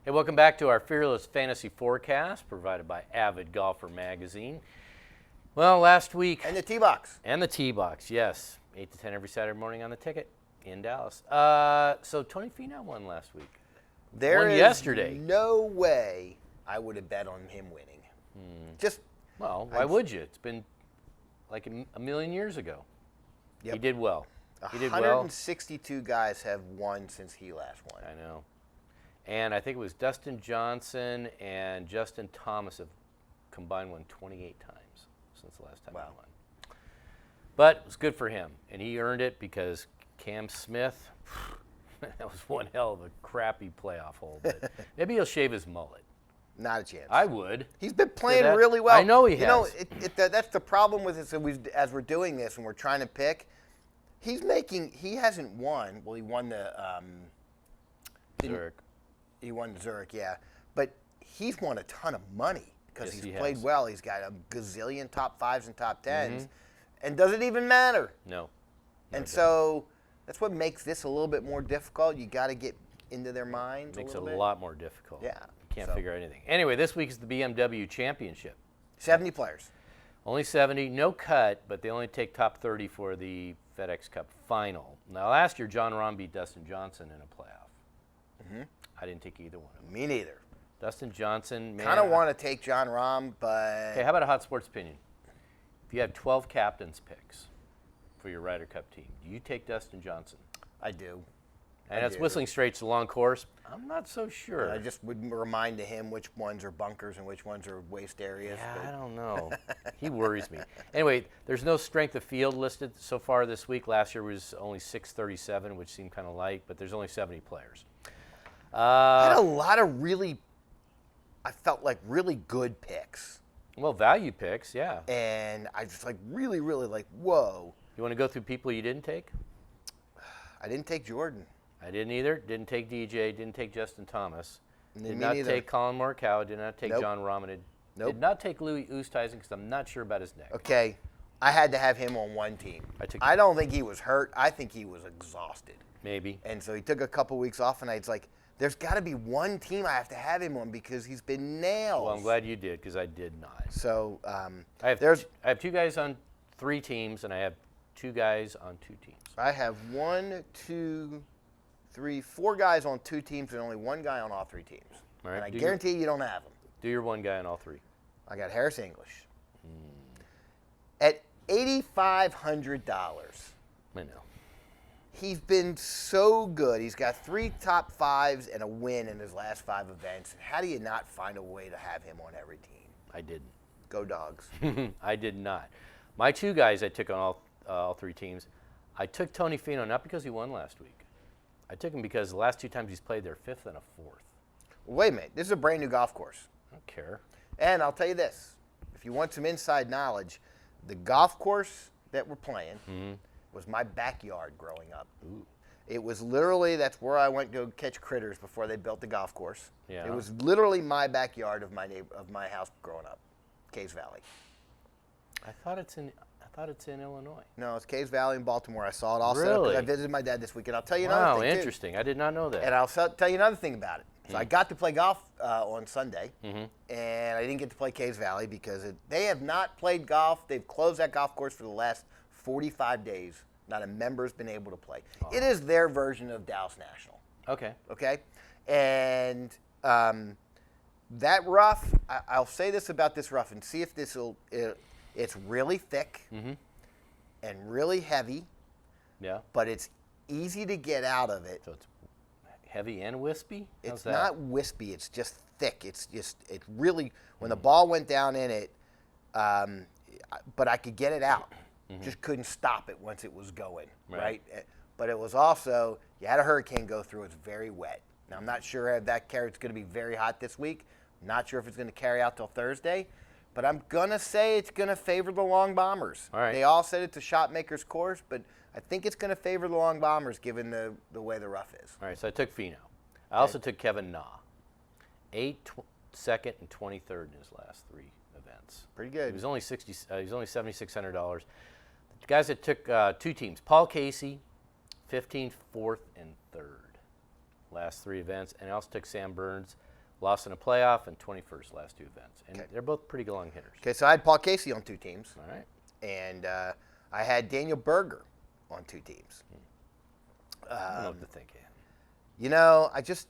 Hey, welcome back to our Fearless Fantasy Forecast, provided by Avid Golfer Magazine. Well, last week... And the T-Box. And the T-Box, yes. 8 to 10 every Saturday morning on the ticket in Dallas. So Tony Finau won last week. There won is yesterday. No way I would have bet on him winning. Well, why would you? It's been like a million years ago. Yep. He did well. 162 guys have won since he last won. I know. And I think it was Dustin Johnson and Justin Thomas have combined won 28 times since the last time he won. But it was good for him, and he earned it because Cam Smith, that was one hell of a crappy playoff hole. But maybe he'll shave his mullet. Not a chance. I would. He's been playing really well. I know he has. You know, that's the problem with this. As we're doing this and we're trying to pick, he hasn't won. Well, he won the Zurich. He won Zurich, yeah. But he's won a ton of money because Yes, he's he played has. well. He's got a gazillion top 5s and top 10s. And does it even matter? No. And so that's what makes this a little bit more difficult. You got to get into their minds Makes a it little a bit. lot more difficult. Yeah. You can't figure out anything. Anyway, this week is the BMW Championship. 70 players. Only 70, no cut, but they only take top 30 for the FedEx Cup final. Now, last year, John Rahm beat Dustin Johnson in a playoff. I didn't take either one of them. Me neither. Dustin Johnson, man. Kind of want to take John Rahm, but... Okay, how about a hot sports opinion? If you have 12 captains' picks for your Ryder Cup team, do you take Dustin Johnson? I do. And it's Whistling Straits, a long course. I'm not so sure. I just would remind him which ones are bunkers and which ones are waste areas. Yeah, I don't know. He worries me. Anyway, there's no strength of field listed so far this week. Last year was only 637, which seemed kind of light, but there's only 70 players. I had a lot of I felt like really good picks. Well, value picks, yeah. And I just really, whoa. You want to go through people you didn't take? I didn't take Jordan. I didn't either. Didn't take DJ. Didn't take Justin Thomas. Did Me not neither. take Colin Morikawa. Did not take Nope. John Rahm. Nope. Did not take Louis Oosthuizen because I'm not sure about his neck. Okay, I had to have him on one team. I don't think he was hurt. I think he was exhausted. Maybe. And so he took a couple weeks off, and it's like, there's got to be one team I have to have him on because he's been nailed. Well, I'm glad you did because I did not. So I have 2 guys on 3 teams, and I have 2 guys on 2 teams. I have 1, 2, 3, 4 guys on 2 teams and only 1 guy on all 3 teams. All right, And I guarantee you don't have them. Do your 1 guy on all 3. I got Harris English. At $8,500. I know. He's been so good. He's got 3 top 5s and a win in his last 5 events. How do you not find a way to have him on every team? I didn't. Go Dogs. I did not. My 2 guys I took on all 3 teams. I took Tony Finau not because he won last week. I took him because the last 2 times he's played, they're 5th and a 4th. Well, wait a minute. This is a brand new golf course. I don't care. And I'll tell you this. If you want some inside knowledge, the golf course that we're playing was my backyard growing up. Ooh. It was literally, that's where I went to catch critters before they built the golf course. Yeah. It was literally my backyard of my house growing up, Caves Valley. I thought it's in Illinois. No, it's Caves Valley in Baltimore. I saw it all set up Really? because I visited my dad this weekend. I'll tell you another thing, Wow, interesting. I did not know that. And I'll tell you another thing about it. So I got to play golf on Sunday, and I didn't get to play Caves Valley because they have not played golf. They've closed that golf course for the last 45 days. Not a member's been able to play. Oh. It is their version of Dallas National. Okay. Okay? And that rough, I'll say this about this rough and see if it's really thick and really heavy. Yeah. But it's easy to get out of it. So it's heavy and wispy? It's not wispy. It's just thick. It's really, when the ball went down in it, but I could get it out. Just couldn't stop it once it was going, right? But it was also, you had a hurricane go through. It's very wet. Now, I'm not sure if that carry, it's going to be very hot this week. Not sure if it's going to carry out till Thursday. But I'm going to say it's going to favor the long bombers. All right. They all said it's a shot maker's course, but I think it's going to favor the long bombers given the way the rough is. All right, so I took Finau. I also took Kevin Na. 2nd, and 23rd in his last 3 events. Pretty good. He was only $7,600. The guys that took 2 teams, Paul Casey, 15th, 4th, and 3rd. Last 3 events. And I also took Sam Burns, lost in a playoff, and 21st last 2 events. And Okay. they're both pretty long hitters. Okay, so I had Paul Casey on 2 teams. All right. And I had Daniel Berger on 2 teams. I don't know what to think of him. You know, I just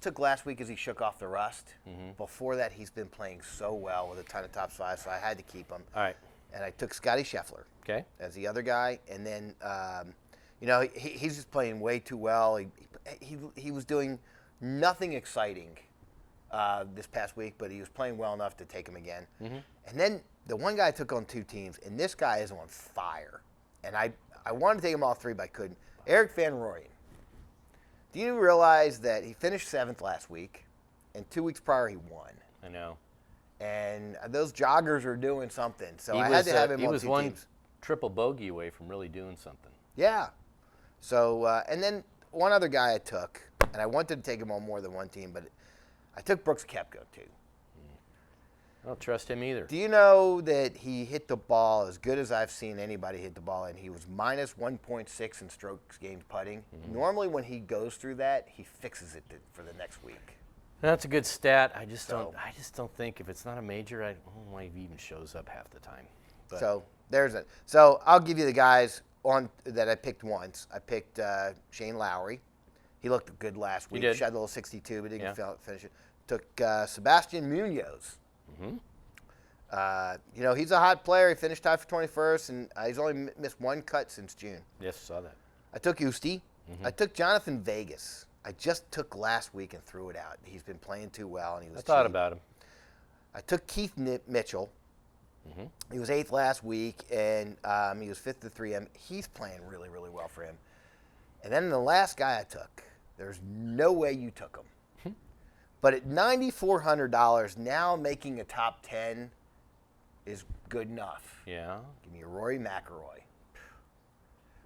took last week as he shook off the rust. Mm-hmm. Before that, he's been playing so well with a ton of top 5, so I had to keep him. All right. And I took Scotty Scheffler Okay. as the other guy. And then, you know, he's just playing way too well. He was doing nothing exciting this past week, but he was playing well enough to take him again. Mm-hmm. And then the one guy I took on 2 teams, and this guy is on fire. And I wanted to take him all 3, but I couldn't. Eric Van Rooyen. Do you realize that he finished 7th last week, and 2 weeks prior he won? I know. And those joggers are doing something. So He I was, had to have him he on was 2 one teams. triple bogey away from really doing something. Yeah. So, and then one other guy I took, and I wanted to take him on more than 1 team, but I took Brooks Koepka too. I don't trust him either. Do you know that he hit the ball as good as I've seen anybody hit the ball, and he was minus 1.6 in strokes gained putting? Mm-hmm. Normally when he goes through that, he fixes it for the next week. That's a good stat. I just So- don't think if it's not a major, I don't know why he even shows up half the time. But So there's it. So I'll give you the guys on that I picked once. I picked Shane Lowry. He looked good last week. did. Shot a little 62, but didn't Yeah. finish it. Took Sebastian Munoz. Mhm. You know, he's a hot player. He finished tied for 21st, and he's only missed 1 cut since June. Yes, saw that. I took Usti. Mm-hmm. I took Jonathan Vegas. I just took last week and threw it out. He's been playing too well, and he was I thought cheap. about him. I took Keith Mitchell. Mhm. He was 8th last week, and he was 5th to 3M. He's playing really, really well for him. And then the last guy I took, there's no way you took him. But at $9,400, now making a top 10 is good enough. Yeah. Give me Rory McIlroy.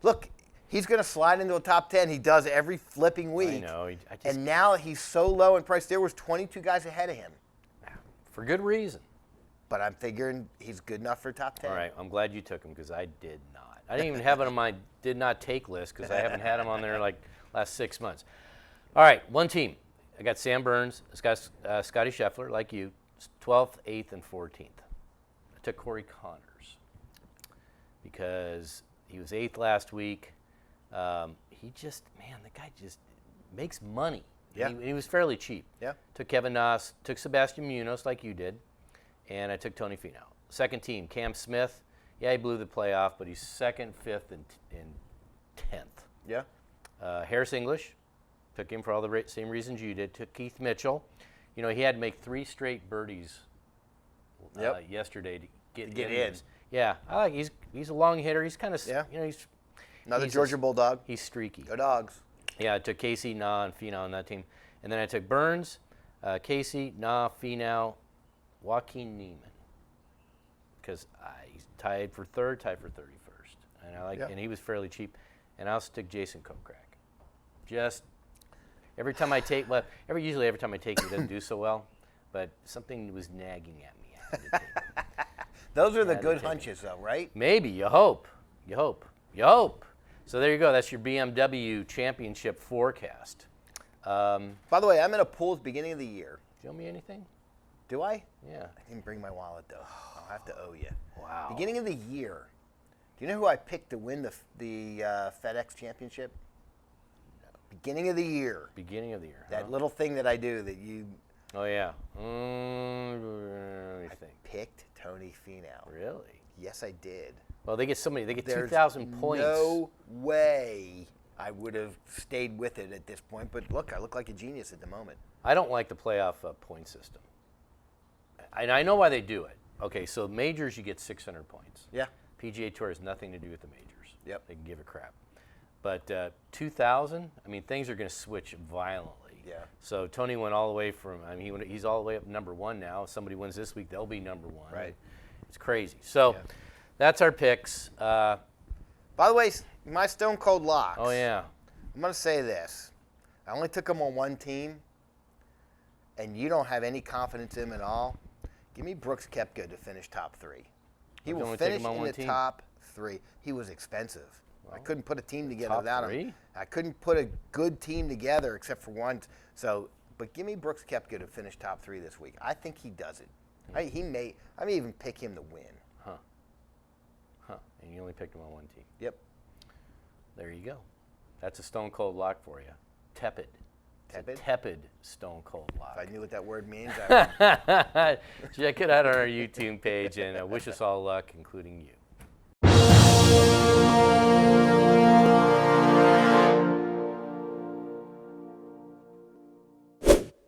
Look, he's going to slide into a top 10. He does every flipping week. I know. I just, And now he's so low in price. There was 22 guys ahead of him. for good reason. But I'm figuring he's good enough for top 10. All right. I'm glad you took him because I did not. I didn't even have it on my did not take list because I haven't had him on there like last 6 months. All right. 1 team. I got Sam Burns, Scotty Scheffler, like you, 12th, 8th, and 14th. I took Corey Connors because he was 8th last week. He just, man, the guy just makes money. Yeah. And he was fairly cheap. Yeah. Took Kevin Na, took Sebastian Munoz like you did, and I took Tony Finau. Second team, Cam Smith. Yeah, he blew the playoff, but he's 2nd, 5th, and 10th. Yeah. Harris English. Took him for all the same reasons you did. Took Keith Mitchell. You know, he had to make 3 straight birdies yesterday to get in. Yeah, I like. He's a long hitter. He's kind of Yeah. you know he's Another he's Georgia Bulldog. He's streaky. Go Dogs. Yeah, I took Casey, Na, and Finau on that team, and then I took Burns, Casey, Na, Finau, Joaquin Neiman, because he's tied for 3rd, tied for 31st, and I like, Yeah. and he was fairly cheap, and I also took Jason Kokrak. Just every time I take, usually every time I take him, he doesn't do so well, but something was nagging at me. I had to take him. Those are the Yeah, good they're taking- hunches, though, right? Maybe, you hope. You hope. You hope. So there you go. That's your BMW Championship forecast. By the way, I'm in a pool at the beginning of the year. Do you owe me anything? Do I? Yeah. I didn't bring my wallet, though. I'll have to owe you. Wow. Beginning of the year. Do you know who I picked to win the FedEx Championship? Beginning of the year. Beginning of the year. That huh? little thing that I do that you Oh, yeah. Let me think. picked Tony Finau. Really? Yes, I did. Well, they get so many. They get There's 2,000 points. no way I would have stayed with it at this point. But look, I look like a genius at the moment. I don't like the playoff point system. And I know why they do it. Okay, so majors, you get 600 points. Yeah. PGA Tour has nothing to do with the majors. Yep. They can give a crap. But 2,000, I mean, things are going to switch violently. Yeah. So Tony went all the way from, I mean, he's all the way up number 1 now. If somebody wins this week, they'll be number 1. Right. It's crazy. So Yeah. that's our picks. By the way, my Stone Cold locks. Oh, yeah. I'm going to say this. I only took him on one team, and you don't have any confidence in him at all. Give me Brooks Koepka to finish top 3. He You will only take finish him on in one the team? top 3. He was expensive. I Well, couldn't put a team together top without 3? him. I couldn't put a good team together except for one. So But give me Brooks Koepka to finish top 3 this week. I think he does it. I may even pick him to win. Huh. And you only picked him on one team. Yep. There you go. That's a stone cold lock for you. Tepid. It's a Tepid? tepid stone cold lock. If I knew what that word means, I would. Check it out on our YouTube page and wish us all luck, including you.